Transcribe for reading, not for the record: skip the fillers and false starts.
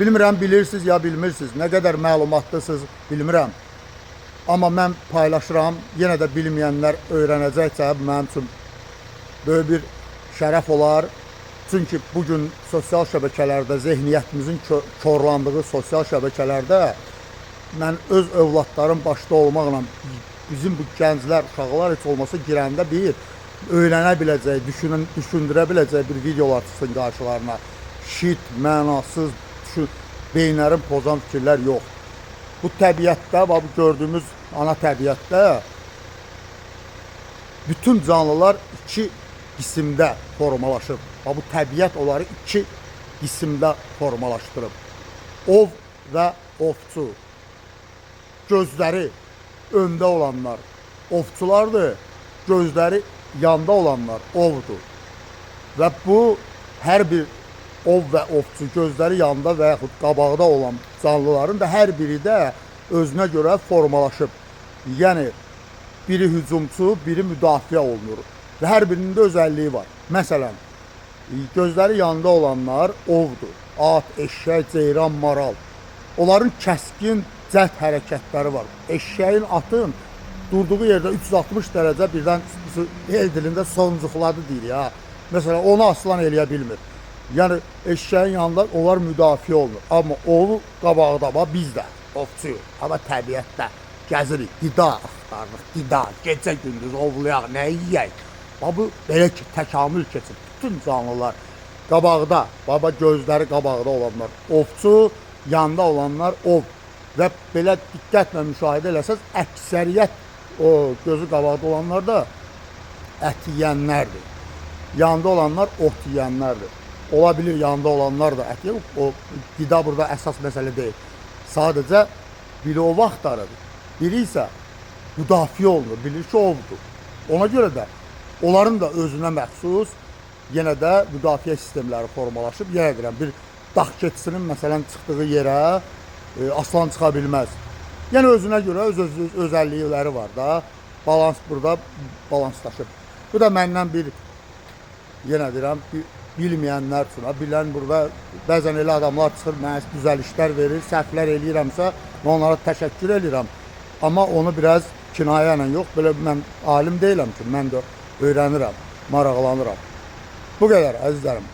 Bilmirəm, bilirsiniz ya bilmirsiniz, nə qədər məlumatlısınız bilmirəm. Amma mən paylaşıram, yenə də bilməyənlər öyrənəcəksə mənim üçün böyük bir şərəf olar. Çünki bugün sosial şəbəkələrdə, zehniyyətimizin korlandığı sosial şəbəkələrdə mən öz övladlarım başda olmaqla bizim bu gənclər, uşaqlar heç olmasa girəndə bir öyrənə biləcək, düşündürə biləcək bir videolar çıxsın qarşılarına. Şit, mənasız, beyinlərin pozan fikirlər yox. Bu təbiətdə, bu gördüyümüz ana təbiətdə bütün canlılar iki qisimdə formalaşıb. Bu təbiət onları iki qisimdə formalaşdırıb. Ov və ovçu. Gözləri öndə olanlar ovçulardır, gözləri yanda olanlar ovdur. Və bu hər bir ov və ovçu, gözləri yanda və yaxud qabaqda olan canlıların da hər biri də özünə görə formalaşıb. Yəni, biri hücumçu, biri müdafiə olunur. Və hər birinin də özəlliyi var. Məsələn, gözləri yanda olanlar ovdur. At, eşşək, ceyran, maral. Onların kəskin, cəhd hərəkətləri var. Eşşəyin, atın durduğu yerdə 360 dərəcə birdən el dilində soncuqladı deyir ya. Məsələn, onu aslan eləyə bilmir. Yəni, eşşəyin yanında onlar müdafiə olunur. Amma ovu qabaqda, biz də ovçuyuz. Amma təbiətdə gəzirik, qida axtarırıq, qida, gecə gündüz ovlayaq, nə yiyək. Bu, belə ki, təkamül keçir. Bütün canlılar qabaqda, baba gözləri qabaqda olanlar ovçu, yanda olanlar ov. Və belə diqqətlə müşahidə eləsəz, əksəriyyət o gözü qabaqda olanlar da ət yiyənlərdir. Yanda olanlar ot yiyənlərdir. Ola bilir yanda olanlar da ət yiyən, o qida burada əsas məsələ deyil. Sadəcə biri ov axtarır, biri isə müdafiə olunur, bilir ki, ovdur. Ona görə də onların da özünə məxsus yenə də müdafiə sistemləri formalaşıb. Yenə deyirəm, bir dağ keçisinin məsələn çıxdığı yerə aslan çıxa bilməz. Yəni özünə görə öz özəllikləri var da. Balans burada balanslaşır. Bu da məndən bir, yenə deyirəm, bilməyənlər üçün. Bilən burada bəzən elə adamlar çıxır, mənə düzəl işlər verir, səhvlər eləyirəmsə, onlara təşəkkür edirəm. Amma onu biraz kinayə ilə yox, belə mən alim deyiləm ki, mən də öyrənirəm, maraqlanıram. Bu qədər əzizlərim.